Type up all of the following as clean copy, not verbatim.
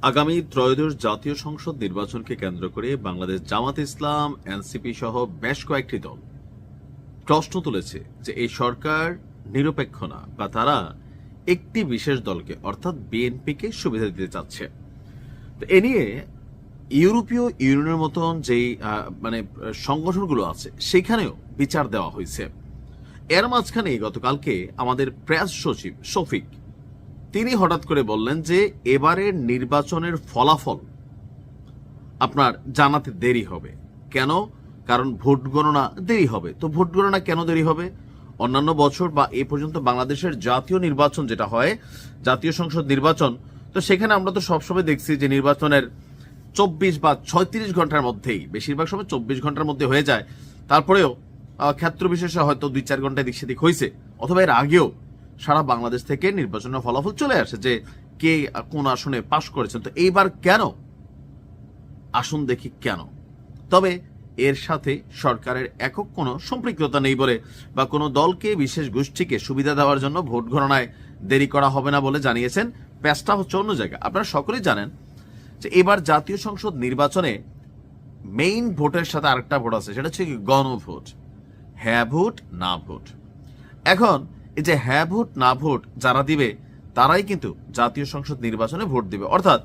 আগামী ত্রয়োদশ জাতীয় সংসদ নির্বাচনকে কেন্দ্র করে বাংলাদেশ জামাত ইসলাম, এনসিপি সহ বেশ কয়েকটি দল প্রশ্ন তুলেছে যে এই সরকার নিরপেক্ষ না, বা তারা একটি বিশেষ দলকে অর্থাৎ বিএনপিকে সুবিধা দিতে চাচ্ছে। তো এ নিয়ে ইউরোপীয় ইউনিয়নের মতন যেই সংগঠনগুলো আছে সেখানেও বিচার দেওয়া হয়েছে। এর মাঝখানে গতকালকে আমাদের প্রেস সচিব শফিক তিনি হঠাৎ করে বললেন যে এবারের নির্বাচনের ফলাফল আপনার জানাতে দেরি হবে। কেন? কারণ ভোট গণনা দেরি হবে। তো ভোট গণনা কেন দেরি হবে? অন্যান্য বছর বা এ পর্যন্ত বাংলাদেশের জাতীয় নির্বাচন যেটা হয়, জাতীয় সংসদ নির্বাচন, তো সেখানে আমরা তো সবসময় দেখছি যে নির্বাচনের 24 বা 36 ঘন্টার মধ্যেই, বেশিরভাগ সময় 24 ঘন্টার মধ্যে হয়ে যায়। তারপরেও ক্ষেত্র বিশেষে হয়তো 2-4 ঘন্টা এদিক সেদিক হয়েছে, অথবা এর আগেও সারা বাংলাদেশ থেকে নির্বাচনের ফলাফল চলে আসে যে কে কোন আসনে পাশ করেছেন। তো এইবার কেন? আসুন দেখি কেন। তবে এর সাথে সরকারের একক কোনো সম্পৃক্ততা নেই বলে, বা কোনো দলকে বিশেষ গোষ্ঠীকে সুবিধা দেওয়ার জন্য ভোট গণনায় দেরি করা হবে না বলে জানিয়েছেন। প্যাচটা হচ্ছে অন্য জায়গা। আপনারা সকলেই জানেন যে এবার জাতীয় সংসদ নির্বাচনে মেইন ভোটের সাথে আরেকটা ভোট আছে, সেটা হচ্ছে গণভোট। হ্যাঁ ভোট, না ভোট। এখন এই যে হ্যাঁ ভোট না ভোট যারা দিবে তারাই কিন্তু জাতীয় সংসদ নির্বাচনে ভোট দিবে। অর্থাৎ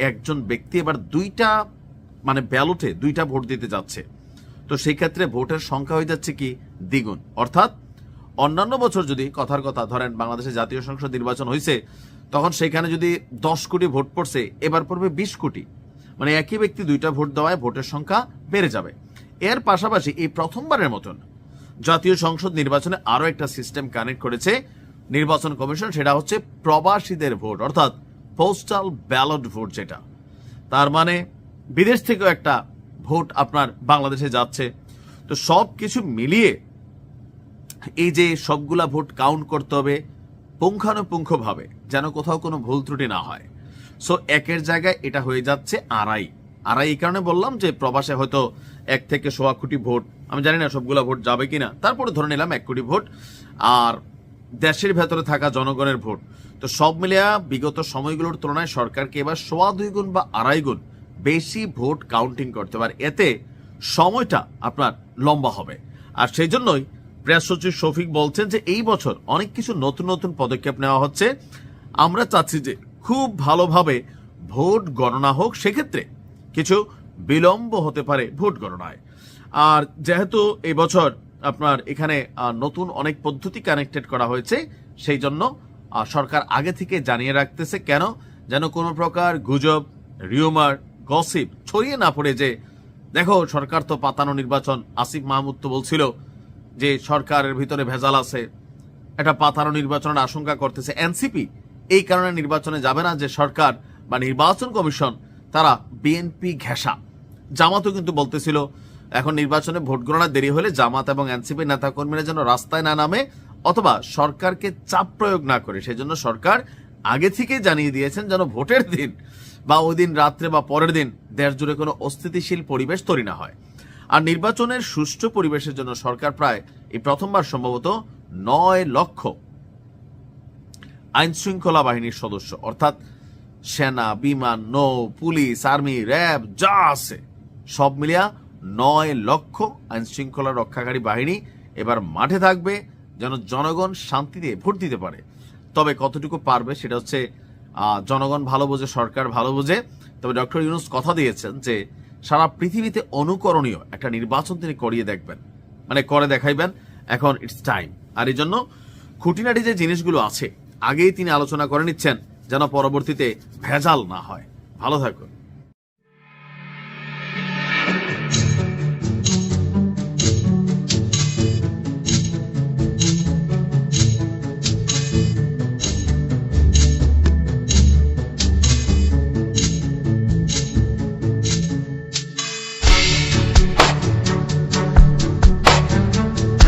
একজন ব্যক্তি এবার ব্যালটে 2টা ভোট দিতে যাচ্ছে। তো সেই ক্ষেত্রে ভোটের সংখ্যা হয়ে যাচ্ছে কি দ্বিগুণ। অর্থাৎ অন্যান্য বছর যদি কথার কথা ধরেন বাংলাদেশে জাতীয় সংসদ নির্বাচন হয়েছে, তখন সেখানে যদি 10 কোটি ভোট পড়ছে, এবার পড়বে 20 কোটি। মানে একই ব্যক্তি 2টা ভোট দেওয়ায় ভোটের সংখ্যা বেড়ে যাবে। এর পাশাপাশি এই প্রথমবারের মতন জাতীয় সংসদ নির্বাচনে আরো একটা সিস্টেম কানেক্ট করেছে নির্বাচন কমিশন, সেটা হচ্ছে প্রবাসীদের ভোট, অর্থাৎ পোস্টাল ব্যালট ভোট যেটা। তার মানে বিদেশ থেকেও একটা ভোট আপনার বাংলাদেশে যাচ্ছে। তো সব কিছু মিলিয়ে এই যে সবগুলা ভোট কাউন্ট করতে হবে পুঙ্খানুপুঙ্খভাবে, যেন কোথাও কোনো ভুল ত্রুটি না হয়। সো একের জায়গায় এটা হয়ে যাচ্ছে আড়াই। এই কারণে বললাম যে প্রবাসে হয়তো 1 থেকে 1.25 কোটি ভোট, আমি জানি না সবগুলা ভোট যাবে কিনা, তারপরে ধরে নিলাম 1 কোটি ভোট, আর দেশের ভেতরে থাকা জনগণের ভোট। তো সব মিলিয়ে বিগত সময়গুলোর তুলনায় সরকারকে এবার 2.25 গুণ বা 2.5 গুণ বেশি ভোট কাউন্টিং করতে পারে। এতে সময়টা আপনার লম্বা হবে। আর সেই জন্যই প্রেস সচিব শফিক বলছেন যে এই বছর অনেক কিছু নতুন নতুন পদক্ষেপ নেওয়া হচ্ছে। আমরা চাচ্ছি যে খুব ভালোভাবে ভোট গণনা হোক, সেক্ষেত্রে কিছু বিলম্ব হতে পারে ভোট গণনায়। আর যেহেতু এই বছর আপনার এখানে নতুন অনেক পদ্ধতি কানেক্টেড করা হয়েছে, সেই জন্য সরকার আগে থেকে জানিয়ে রাখতেছে। কেন? যেন কোনো প্রকার গুজব, রিউমার, গসিপ ছড়িয়ে না পড়ে যে দেখো সরকার তো পাতানো নির্বাচন। আসিফ মাহমুদ তো বলছিল যে সরকারের ভিতরে ভেজাল আছে, এটা পাতানো নির্বাচনের আশঙ্কা করতেছে এনসিপি। এই কারণে নির্বাচনে যাবে না, যে সরকার বা নির্বাচন কমিশন তারা বিএনপি ঘেঁষা। জামাতও কিন্তু বলতেছিল এখন নির্বাচনে ভোট গণনা দেরি হলে জামাত এবং এনসিপি নেতাকর্মীরা যেন রাস্তায় না নামে অথবা সরকারকে চাপ প্রয়োগ না করে। সেজন্য সরকার আগে থেকে জানিয়ে দিয়েছেন যেন ভোটের দিন বা ওই দিন রাত্রে বা পরের দিন দেশ জুড়ে কোনো অস্থিতিশীল পরিবেশ তৈরি না হয়। আর নির্বাচনের সুষ্ঠু পরিবেশের জন্য সরকার প্রায় এই প্রথমবার সম্ভবত 9 লক্ষ আইন শৃঙ্খলা বাহিনীর সদস্য, অর্থাৎ সেনা, বিমান, নৌ, পুলিশ, আর্মি, র্যাব যা আছে সব মিলিয়া 9 লক্ষ আইন শৃঙ্খলা রক্ষাকারী বাহিনী এবার মাঠে থাকবে, যেন জনগণ শান্তিতে ভোট দিতে পারে। তবে কতটুকু পারবে সেটা হচ্ছে জনগণ ভালো বোঝে, সরকার ভালো বোঝে। তবে ডক্টর ইউনূস কথা দিয়েছেন যে সারা পৃথিবীতে অনুকরণীয় একটা নির্বাচন তিনি করিয়ে দেখবেন, করে দেখাইবেন। এখন ইটস টাইম। আর এই জন্য খুঁটিনাটি যে জিনিসগুলো আছে আগেই তিনি আলোচনা করে নিচ্ছেন, যেন পরবর্তীতে ভেজাল না হয়। ভালো থাকুন।